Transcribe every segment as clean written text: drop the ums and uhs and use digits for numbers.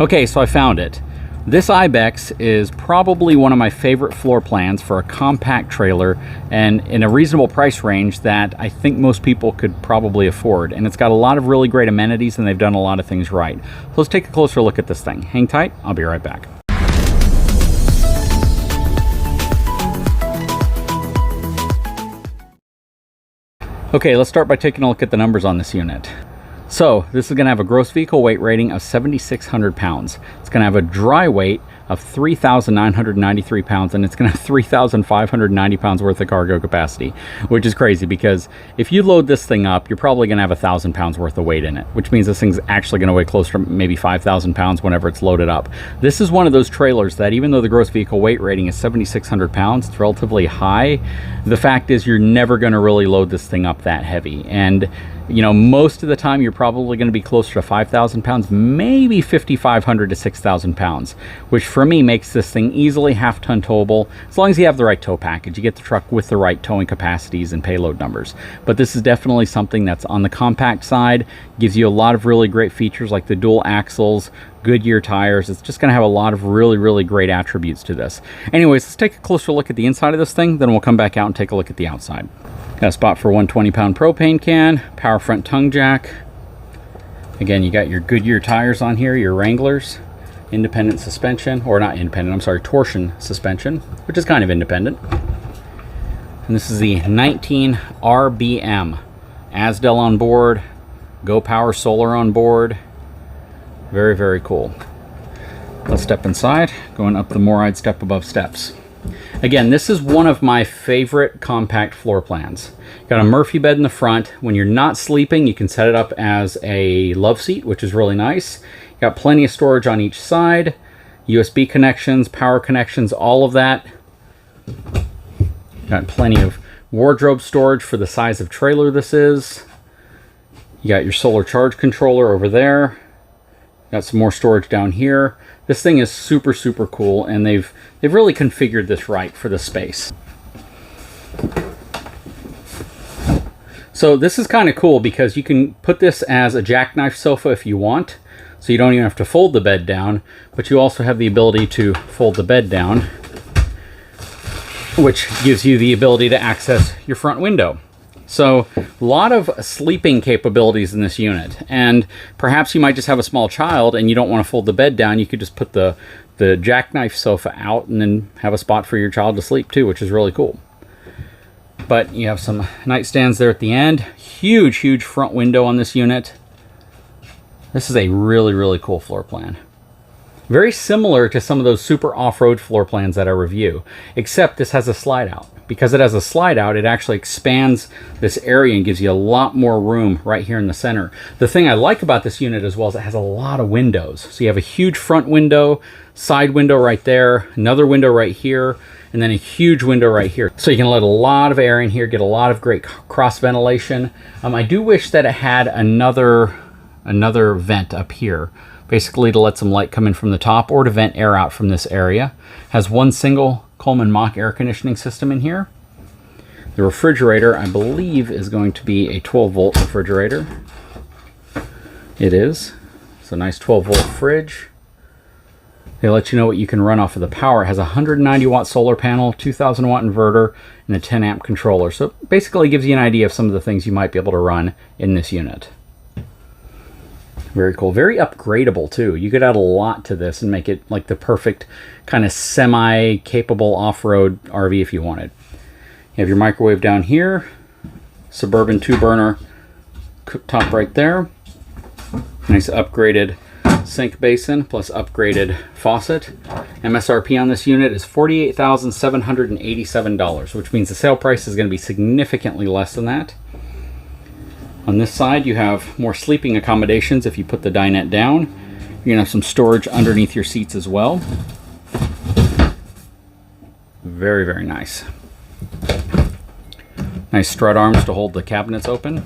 Okay, so I found it. This IBEX is probably one of my favorite floor plans for a compact trailer and in a reasonable price range that I think most people could probably afford. And it's got a lot of really great amenities and they've done a lot of things right. So let's take a closer look at this thing. Hang tight, I'll be right back. Okay, let's start by taking a look at the numbers on this unit. So this is going to have a gross vehicle weight rating of 7,600 pounds. It's going to have a dry weight of 3,993 pounds, and it's going to have 3,590 pounds worth of cargo capacity, which is crazy because if you load this thing up, you're probably going to have 1,000 pounds worth of weight in it, which means this thing's actually going to weigh close to maybe 5,000 pounds whenever it's loaded up. This is one of those trailers that even though the gross vehicle weight rating is 7,600 pounds, it's relatively high. The fact is you're never going to really load this thing up that heavy. And you know, most of the time you're probably going to be closer to 5,000 pounds, maybe 5,500 to 6,000 pounds, which for me makes this thing easily half-ton towable as long as you have the right tow package. You get the truck with the right towing capacities and payload numbers. But this is definitely something that's on the compact side, gives you a lot of really great features like the dual axles, Goodyear tires. It's just going to have a lot of really great attributes to this. Anyways, let's take a closer look at the inside of this thing, then we'll come back out and take a look at the outside. Got a spot for 120-pound propane can, power front tongue jack. Again, you got your Goodyear tires on here, your Wranglers, independent suspension, or not independent, I'm sorry, torsion suspension, which is kind of independent. And this is the 19 RBM. Asdel on board, Go Power Solar on board. Very cool. Let's step inside, going up the Moride step above steps. Again, this is one of my favorite compact floor plans. Got a Murphy bed in the front. When you're not sleeping, you can set it up as a love seat, which is really nice. Got plenty of storage on each side, USB connections, power connections, all of that. Got plenty of wardrobe storage for the size of trailer this is. You got your solar charge controller over there. Got some more storage down here. This thing is super cool, and they've really configured this right for the space. So this is kind of cool because you can put this as a jackknife sofa if you want, so you don't even have to fold the bed down, but you also have the ability to fold the bed down, which gives you the ability to access your front window. So a lot of sleeping capabilities in this unit, and perhaps you might just have a small child and you don't want to fold the bed down. You could just put the jackknife sofa out and then have a spot for your child to sleep too, which is really cool. But you have some nightstands there at the end. Huge front window on this unit. This is a really cool floor plan. Very similar to some of those super off-road floor plans that I review, except this has a slide out. Because it has a slide out, it actually expands this area and gives you a lot more room right here in the center. The thing I like about this unit as well is it has a lot of windows. So you have a huge front window, side window right there, another window right here, and then a huge window right here. So you can let a lot of air in here, get a lot of great cross ventilation. I do wish that it had another vent up here, basically to let some light come in from the top or to vent air out from this area. Has one single Coleman Mach air conditioning system in here. The refrigerator, I believe, is going to be a 12-volt refrigerator. It is. It's a nice 12-volt fridge. They let you know what you can run off of the power. It has a 190-watt solar panel, 2,000-watt inverter, and a 10-amp controller. So it basically gives you an idea of some of the things you might be able to run in this unit. Very cool. Very upgradable too. You could add a lot to this and make it like the perfect kind of semi-capable off-road RV if you wanted. You have your microwave down here, Suburban 2-burner cooktop right there, nice upgraded sink basin plus upgraded faucet. MSRP on this unit is $48,787, which means the sale price is going to be significantly less than that. On this side, you have more sleeping accommodations if you put the dinette down. You're going to have some storage underneath your seats as well. Very nice. Nice strut arms to hold the cabinets open.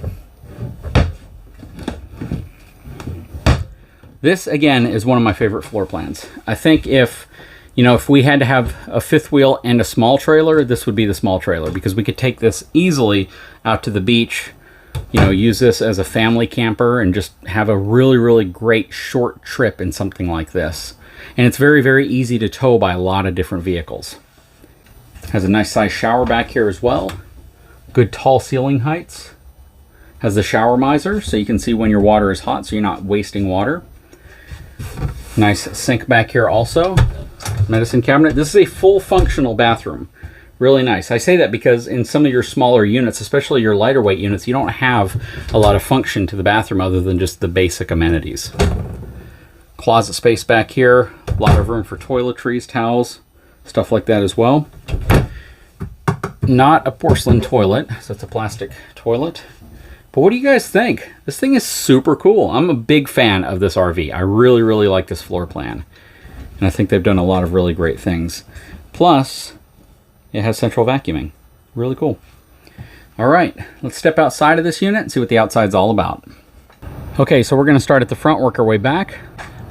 This, again, is one of my favorite floor plans. I think if we had to have a fifth wheel and a small trailer, this would be the small trailer because we could take this easily out to the beach, you know, use this as a family camper and just have a really, really great short trip in something like this. And it's very, very easy to tow by a lot of different vehicles. Has a nice size shower back here as well. Good tall ceiling heights. Has the shower miser, so you can see when your water is hot, so you're not wasting water. Nice sink back here also. Medicine cabinet. This is a full functional bathroom. Really nice. I say that because in some of your smaller units, especially your lighter weight units, you don't have a lot of function to the bathroom other than just the basic amenities. Closet space back here. A lot of room for toiletries, towels, stuff like that as well. Not a porcelain toilet, so it's a plastic toilet. But what do you guys think? This thing is super cool. I'm a big fan of this RV. I really, really like this floor plan. And I think they've done a lot of really great things. Plus, it has central vacuuming. Really cool. All right, let's step outside of this unit and see what the outside's all about. Okay, so we're gonna start at the front, work our way back.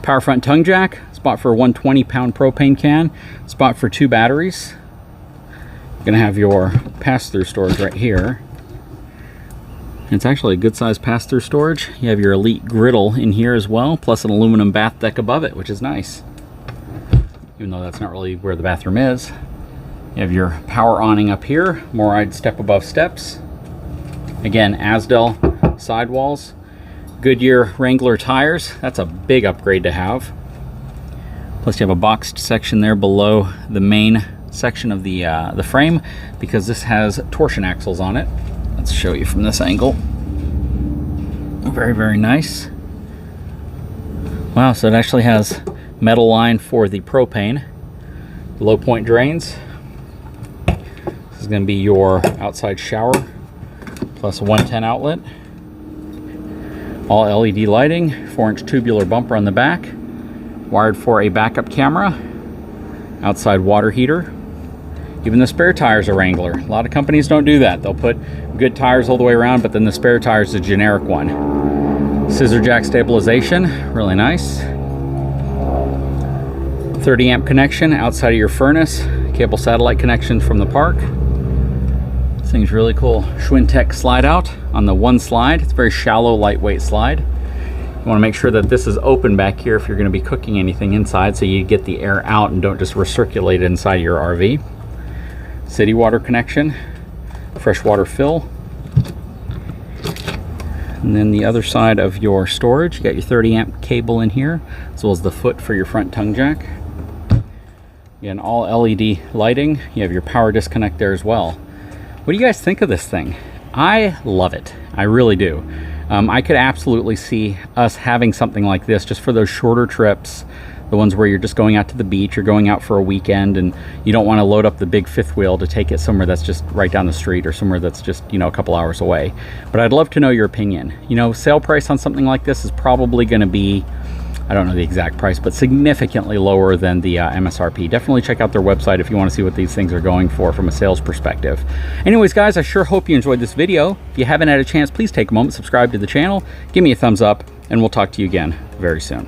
Power front tongue jack, spot for a 120-pound propane can, spot for 2 batteries. You're gonna have your pass-through storage right here. It's actually a good size pass-through storage. You have your Elite griddle in here as well, plus an aluminum bath deck above it, which is nice. Even though that's not really where the bathroom is. You have your power awning up here, MORryde step above steps. Again, Asdel sidewalls. Goodyear Wrangler tires. That's a big upgrade to have. Plus you have a boxed section there below the main section of the frame, because this has torsion axles on it. Let's show you from this angle. Very, very nice. Wow, so it actually has metal line for the propane. Low point drains. This is going to be your outside shower, plus a 110 outlet. All LED lighting, 4-inch tubular bumper on the back, wired for a backup camera, outside water heater. Even the spare tires are Wrangler. A lot of companies don't do that. They'll put good tires all the way around, but then the spare tire is a generic one. Scissor jack stabilization, really nice. 30 amp connection outside of your furnace. Cable satellite connection from the park. This thing's really cool. Schwintek slide out on the one slide. It's a very shallow, lightweight slide. You want to make sure that this is open back here if you're going to be cooking anything inside, so you get the air out and don't just recirculate it inside your RV. City water connection, freshwater fill. And then the other side of your storage, you got your 30 amp cable in here, as well as the foot for your front tongue jack. Again, all LED lighting. You have your power disconnect there as well. What do you guys think of this thing? I love it. I really do. I could absolutely see us having something like this just for those shorter trips, the ones where you're just going out to the beach, you're going out for a weekend, and you don't want to load up the big fifth wheel to take it somewhere that's just right down the street or somewhere that's just, you know, a couple hours away. But I'd love to know your opinion. You know, sale price on something like this is probably going to be, I don't know the exact price, but significantly lower than the MSRP. Definitely check out their website if you want to see what these things are going for from a sales perspective. Anyways, guys, I sure hope you enjoyed this video. If you haven't had a chance, please take a moment, subscribe to the channel, give me a thumbs up, and we'll talk to you again very soon.